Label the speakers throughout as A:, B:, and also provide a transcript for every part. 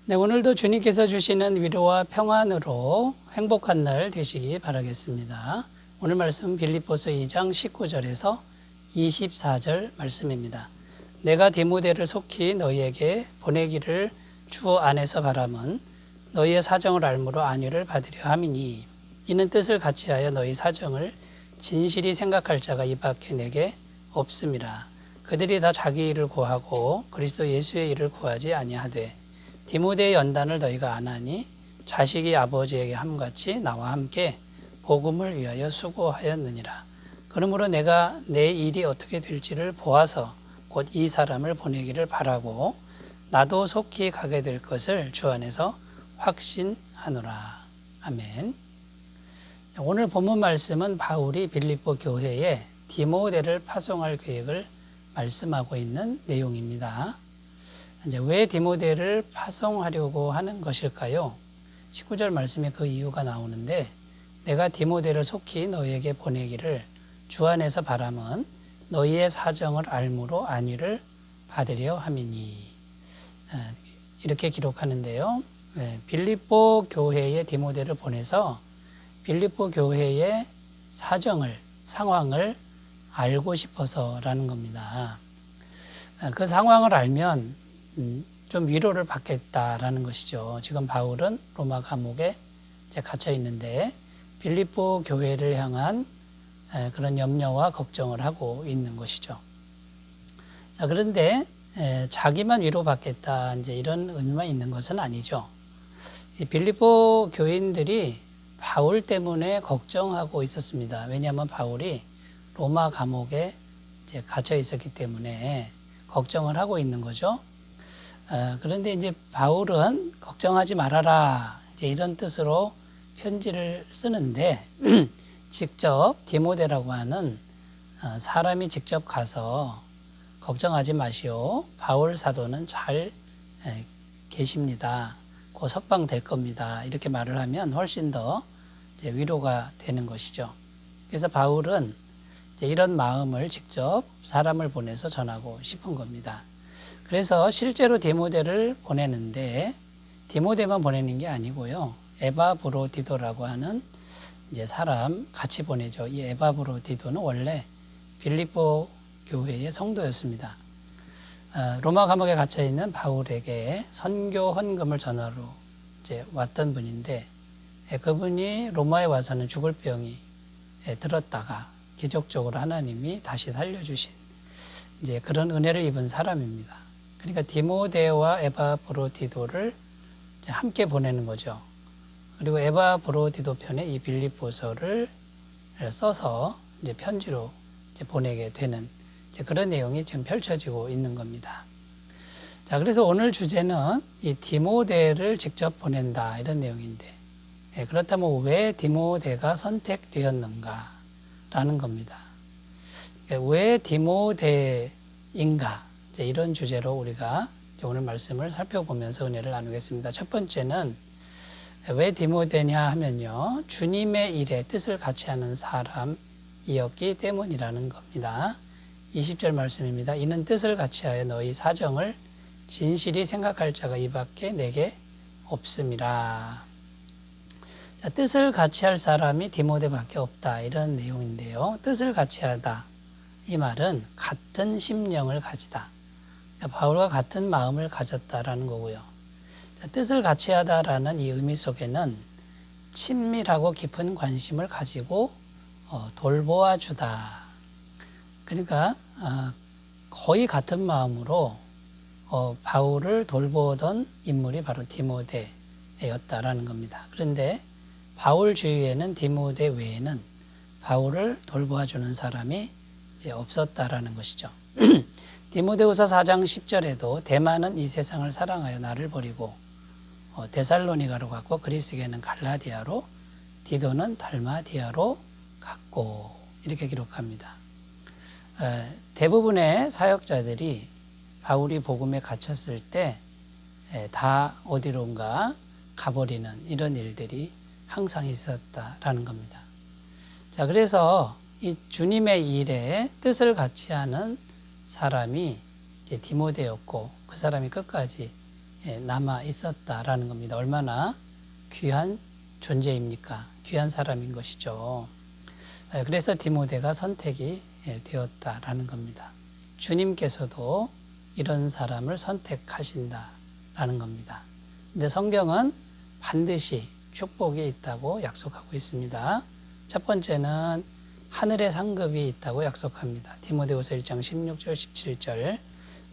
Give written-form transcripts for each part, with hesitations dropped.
A: 네, 오늘도 주님께서 주시는 위로와 평안으로 행복한 날 되시기 바라겠습니다. 오늘 말씀 빌립보서 2장 19절에서 24절 말씀입니다. 내가 디모데를 속히 너희에게 보내기를 주 안에서 바람은 너희의 사정을 알므로 안위를 받으려 함이니 이는 뜻을 같이하여 너희 사정을 진실히 생각할 자가 이 밖에 내게 없음이라. 그들이 다 자기 일을 구하고 그리스도 예수의 일을 구하지 아니하되 디모데의 연단을 너희가 아나니 자식이 아버지에게 함같이 나와 함께 복음을 위하여 수고하였느니라. 그러므로 내가 내 일이 어떻게 될지를 보아서 곧 이 사람을 보내기를 바라고 나도 속히 가게 될 것을 주 안에서 확신하노라. 아멘. 오늘 본문 말씀은 바울이 빌립보 교회에 디모데를 파송할 계획을 말씀하고 있는 내용입니다. 이제 왜 디모데를 파송하려고 하는 것일까요? 19절 말씀에 그 이유가 나오는데 내가 디모데를 속히 너희에게 보내기를 주 안에서 바람은 너희의 사정을 알므로 안위를 받으려 함이니 이렇게 기록하는데요. 빌립보 교회에 디모데를 보내서 빌립보 교회의 사정을 상황을 알고 싶어서라는 겁니다. 그 상황을 알면 좀 위로를 받겠다라는 것이죠. 지금 바울은 로마 감옥에 갇혀 있는데 빌립보 교회를 향한 그런 염려와 걱정을 하고 있는 것이죠. 자, 그런데 자기만 위로받겠다 이제 이런 의미만 있는 것은 아니죠. 이 빌립보 교인들이 바울 때문에 걱정하고 있었습니다. 왜냐하면 바울이 로마 감옥에 이제 갇혀 있었기 때문에 걱정을 하고 있는 거죠. 그런데 이제 바울은 걱정하지 말아라 이제 이런 뜻으로 편지를 쓰는데 직접 디모데라고 하는 사람이 직접 가서 걱정하지 마시오. 바울 사도는 잘 계십니다. 곧 석방될 겁니다. 이렇게 말을 하면 훨씬 더 이제 위로가 되는 것이죠. 그래서 바울은 이제 이런 마음을 직접 사람을 보내서 전하고 싶은 겁니다. 그래서 실제로 디모데를 보내는데 디모데만 보내는 게 아니고요. 에바브로디도라고 하는 이제 사람 같이 보내죠. 이 에바브로디도는 원래 빌립보 교회의 성도였습니다. 로마 감옥에 갇혀 있는 바울에게 선교 헌금을 전하러 이제 왔던 분인데 그분이 로마에 와서는 죽을 병이 들었다가 기적적으로 하나님이 다시 살려주신 이제 그런 은혜를 입은 사람입니다. 그러니까 디모데와 에바브로디도를 함께 보내는 거죠. 그리고 에바브로디도 편에 이 빌립보서를 써서 이제 편지로 이제 보내게 되는 이제 그런 내용이 지금 펼쳐지고 있는 겁니다. 자, 그래서 오늘 주제는 이 디모데를 직접 보낸다 이런 내용인데 그렇다면 왜 디모데가 선택되었는가라는 겁니다. 왜 디모데인가? 이런 주제로 우리가 오늘 말씀을 살펴보면서 은혜를 나누겠습니다. 첫 번째는 왜 디모데냐 하면요. 주님의 일에 뜻을 같이 하는 사람이었기 때문이라는 겁니다. 20절 말씀입니다. 이는 뜻을 같이 하여 너희 사정을 진실히 생각할 자가 이 밖에 내게 없음이라. 자, 뜻을 같이 할 사람이 디모데밖에 없다 이런 내용인데요. 뜻을 같이 하다. 이 말은 같은 심령을 가지다. 그러니까 바울과 같은 마음을 가졌다라는 거고요. 자, 뜻을 같이 하다라는 이 의미 속에는 친밀하고 깊은 관심을 가지고 돌보아 주다. 그러니까 거의 같은 마음으로 바울을 돌보던 인물이 바로 디모데였다라는 겁니다. 그런데 바울 주위에는 디모데 외에는 바울을 돌보아 주는 사람이 이제 없었다라는 것이죠. 디모데후서 4장 10절에도 대만은 이 세상을 사랑하여 나를 버리고 데살로니가로 갔고 그리스계는 갈라디아로 디도는 달마디아로 갔고 이렇게 기록합니다. 대부분의 사역자들이 바울이 복음에 갇혔을 때 다 어디론가 가버리는 이런 일들이 항상 있었다라는 겁니다. 자, 그래서 이 주님의 일에 뜻을 같이 하는 사람이 이제 디모데였고 그 사람이 끝까지 남아 있었다라는 겁니다. 얼마나 귀한 존재입니까? 귀한 사람인 것이죠. 그래서 디모데가 선택이 되었다라는 겁니다. 주님께서도 이런 사람을 선택하신다라는 겁니다. 근데 성경은 반드시 축복이 있다고 약속하고 있습니다. 첫 번째는 하늘의 상급이 있다고 약속합니다. 디모데후서 1장 16절 17절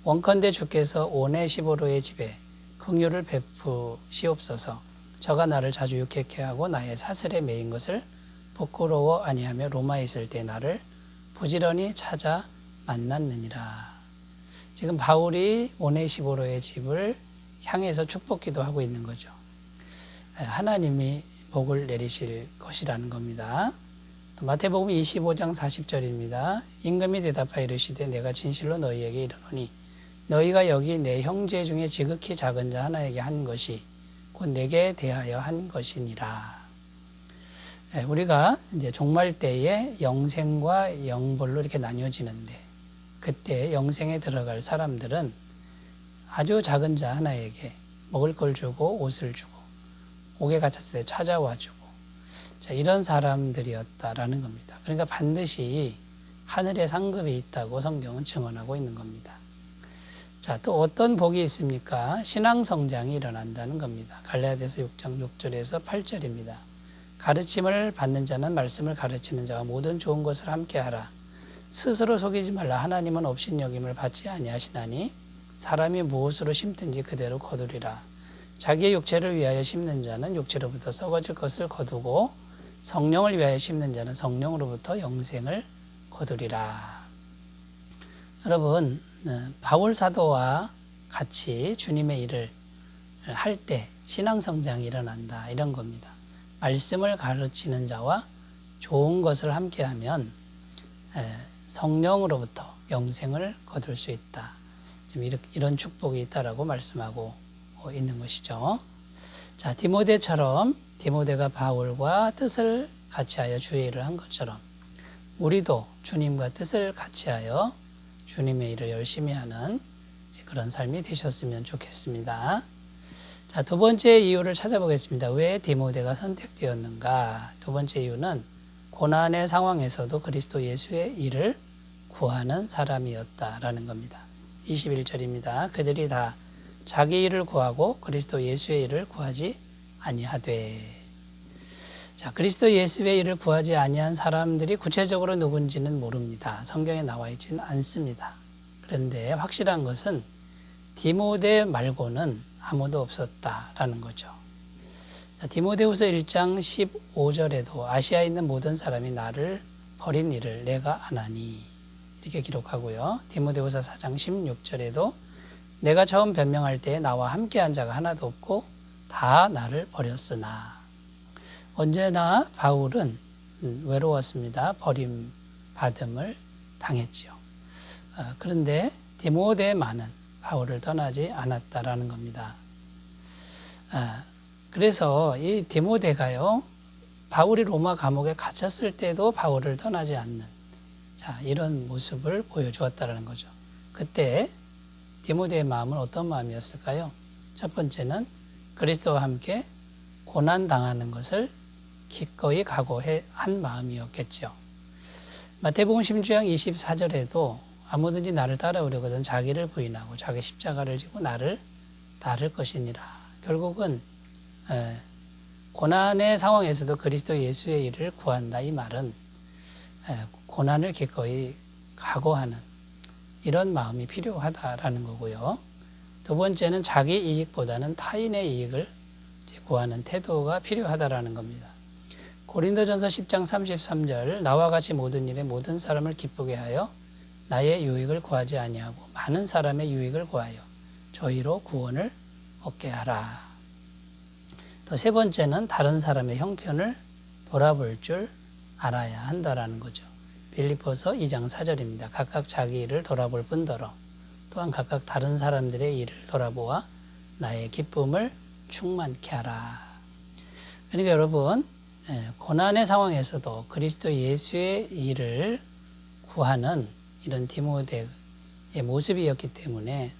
A: 원컨대 주께서 오네시보로의 집에 긍휼을 베푸시옵소서. 저가 나를 자주 유쾌케 하고 나의 사슬에 매인 것을 부끄러워 아니하며 로마에 있을 때 나를 부지런히 찾아 만났느니라. 지금 바울이 오네시보로의 집을 향해서 축복기도 하고 있는 거죠. 하나님이 복을 내리실 것이라는 겁니다. 마태복음 25장 40절입니다. 임금이 대답하여 이르시되 내가 진실로 너희에게 이르노니 너희가 여기 내 형제 중에 지극히 작은 자 하나에게 한 것이 곧 내게 대하여 한 것이니라. 우리가 이제 종말 때에 영생과 영벌로 이렇게 나뉘어지는데 그때 영생에 들어갈 사람들은 아주 작은 자 하나에게 먹을 걸 주고 옷을 주고 옥에 갇혔을 때 찾아와 주고 자, 이런 사람들이었다라는 겁니다. 그러니까 반드시 하늘에 상급이 있다고 성경은 증언하고 있는 겁니다. 자, 또 어떤 복이 있습니까? 신앙 성장이 일어난다는 겁니다. 갈라디아서 6장 6절에서 8절입니다. 가르침을 받는 자는 말씀을 가르치는 자와 모든 좋은 것을 함께 하라. 스스로 속이지 말라. 하나님은 업신여김을 받지 아니하시나니 사람이 무엇으로 심든지 그대로 거두리라. 자기의 육체를 위하여 심는 자는 육체로부터 썩어질 것을 거두고 성령을 위하여 심는 자는 성령으로부터 영생을 거두리라. 여러분, 바울 사도와 같이 주님의 일을 할 때 신앙 성장이 일어난다 이런 겁니다. 말씀을 가르치는 자와 좋은 것을 함께하면 성령으로부터 영생을 거둘 수 있다. 지금 이런 축복이 있다라고 말씀하고 있는 것이죠. 자, 디모데처럼 디모데가 바울과 뜻을 같이하여 주의 일을 한 것처럼 우리도 주님과 뜻을 같이하여 주님의 일을 열심히 하는 그런 삶이 되셨으면 좋겠습니다. 자, 두 번째 이유를 찾아보겠습니다. 왜 디모데가 선택되었는가? 두 번째 이유는 고난의 상황에서도 그리스도 예수의 일을 구하는 사람이었다라는 겁니다. 21절입니다. 그들이 다 자기 일을 구하고 그리스도 예수의 일을 구하지 아니하되. 자, 그리스도 예수의 일을 구하지 아니한 사람들이 구체적으로 누군지는 모릅니다. 성경에 나와 있지는 않습니다. 그런데 확실한 것은 디모데 말고는 아무도 없었다라는 거죠. 자, 디모데후서 1장 15절에도 아시아에 있는 모든 사람이 나를 버린 일을 내가 아나니 이렇게 기록하고요. 디모데후서 4장 16절에도 내가 처음 변명할 때에 나와 함께한 자가 하나도 없고 다 나를 버렸으나. 언제나 바울은 외로웠습니다. 버림받음을 당했죠. 그런데 디모데만은 바울을 떠나지 않았다라는 겁니다. 그래서 이 디모데가요, 바울이 로마 감옥에 갇혔을 때도 바울을 떠나지 않는 자, 이런 모습을 보여주었다라는 거죠. 그때 디모데의 마음은 어떤 마음이었을까요? 첫 번째는 그리스도와 함께 고난 당하는 것을 기꺼이 각오한 마음이었겠죠. 마태복음 16장 24절에도 아무든지 나를 따라오려거든 자기를 부인하고 자기 십자가를 지고 나를 따를 것이니라. 결국은 고난의 상황에서도 그리스도 예수의 일을 구한다. 이 말은 고난을 기꺼이 각오하는 이런 마음이 필요하다라는 거고요. 두 번째는 자기 이익보다는 타인의 이익을 구하는 태도가 필요하다라는 겁니다. 고린도전서 10장 33절 나와 같이 모든 일에 모든 사람을 기쁘게 하여 나의 유익을 구하지 아니하고 많은 사람의 유익을 구하여 저희로 구원을 얻게 하라. 또 세 번째는 다른 사람의 형편을 돌아볼 줄 알아야 한다라는 거죠. 빌립보서 2장 4절입니다. 각각 자기 일을 돌아볼 뿐더러 또한 각각 다른 사람들의 일을 돌아보아 나의 기쁨을 충만케 하라. 그러니까 여러분, 고난의 상황에서도 그리스도 예수의 일을 구하는 이런 디모데의 모습이었기 때문에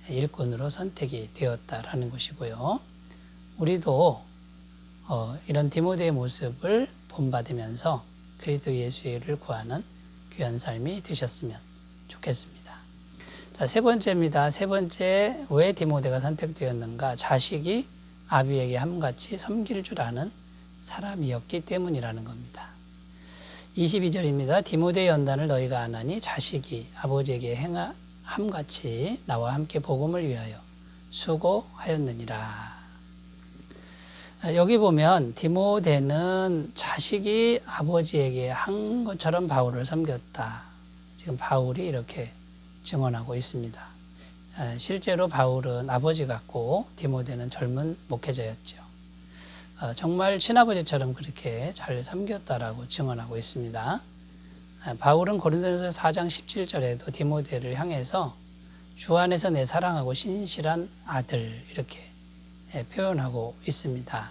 A: 일꾼으로 선택이 되었다라는 것이고요. 우리도 이런 디모데의 모습을 본받으면서 그리스도 예수를 구하는 귀한 삶이 되셨으면 좋겠습니다. 자, 세 번째입니다. 세 번째, 왜 디모데가 선택되었는가? 자식이 아비에게 함같이 섬길 줄 아는 사람이었기 때문이라는 겁니다. 22절입니다. 디모데의 연단을 너희가 아나니 자식이 아버지에게 함같이 나와 함께 복음을 위하여 수고하였느니라. 여기 보면 디모데는 자식이 아버지에게 한 것처럼 바울을 섬겼다. 지금 바울이 이렇게 증언하고 있습니다. 실제로 바울은 아버지 같고 디모데는 젊은 목회자였죠. 정말 친아버지처럼 그렇게 잘 섬겼다라고 증언하고 있습니다. 바울은 고린도전서 4장 17절에도 디모데를 향해서 주 안에서 내 사랑하고 신실한 아들 이렇게 표현하고 있습니다.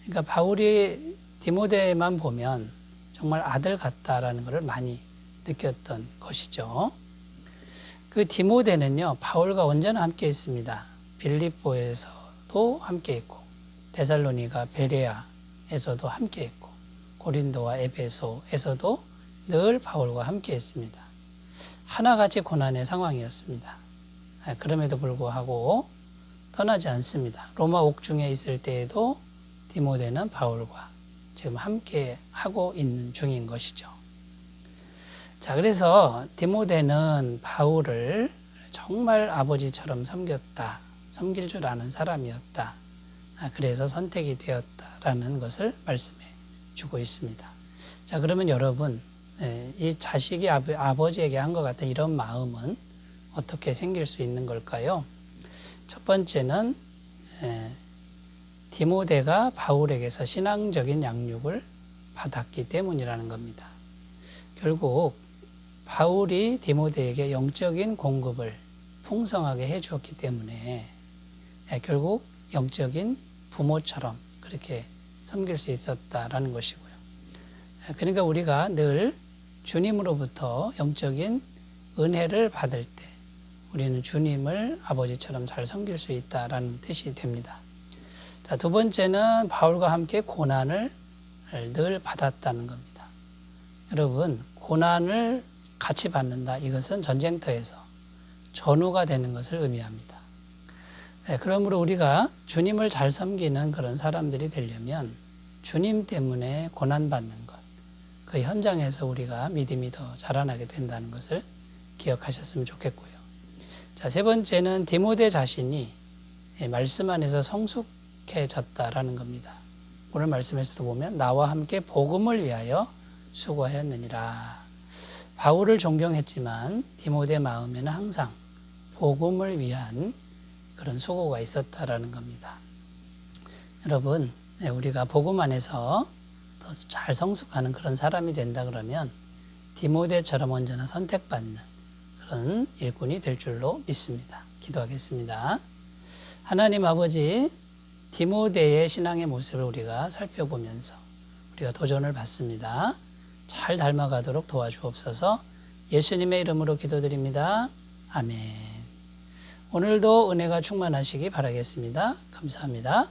A: 그러니까 바울이 디모데만 보면 정말 아들 같다라는 것을 많이 느꼈던 것이죠. 그 디모데는요, 바울과 언제나 함께 있습니다. 빌립보에서도 함께 있고, 데살로니가 베레아에서도 함께 있고, 고린도와 에베소에서도 늘 바울과 함께 있습니다. 하나같이 고난의 상황이었습니다. 그럼에도 불구하고 떠나지 않습니다. 로마 옥중에 있을 때에도 디모데는 바울과 지금 함께 하고 있는 중인 것이죠. 자, 그래서 디모데는 바울을 정말 아버지처럼 섬겼다. 섬길 줄 아는 사람이었다. 그래서 선택이 되었다라는 것을 말씀해 주고 있습니다. 자, 그러면 여러분, 이 자식이 아버지에게 한 것 같은 이런 마음은 어떻게 생길 수 있는 걸까요? 첫 번째는 디모데가 바울에게서 신앙적인 양육을 받았기 때문이라는 겁니다. 결국 바울이 디모데에게 영적인 공급을 풍성하게 해주었기 때문에 결국 영적인 부모처럼 그렇게 섬길 수 있었다라는 것이고요. 그러니까 우리가 늘 주님으로부터 영적인 은혜를 받을 때 우리는 주님을 아버지처럼 잘 섬길 수 있다라는 뜻이 됩니다. 자, 두 번째는 바울과 함께 고난을 늘 받았다는 겁니다. 여러분, 고난을 같이 받는다. 이것은 전쟁터에서 전우가 되는 것을 의미합니다. 그러므로 우리가 주님을 잘 섬기는 그런 사람들이 되려면 주님 때문에 고난받는 것, 그 현장에서 우리가 믿음이 더 자라나게 된다는 것을 기억하셨으면 좋겠고요. 자, 세 번째는 디모데 자신이 말씀 안에서 성숙해졌다라는 겁니다. 오늘 말씀에서도 보면 나와 함께 복음을 위하여 수고하였느니라. 바울을 존경했지만 디모데 마음에는 항상 복음을 위한 그런 수고가 있었다라는 겁니다. 여러분, 우리가 복음 안에서 더 잘 성숙하는 그런 사람이 된다 그러면 디모데처럼 언제나 선택받는 그런 일꾼이 될 줄로 믿습니다. 기도하겠습니다. 하나님 아버지, 디모데의 신앙의 모습을 우리가 살펴보면서 우리가 도전을 받습니다. 잘 닮아가도록 도와주옵소서. 예수님의 이름으로 기도드립니다. 아멘. 오늘도 은혜가 충만하시기 바라겠습니다. 감사합니다.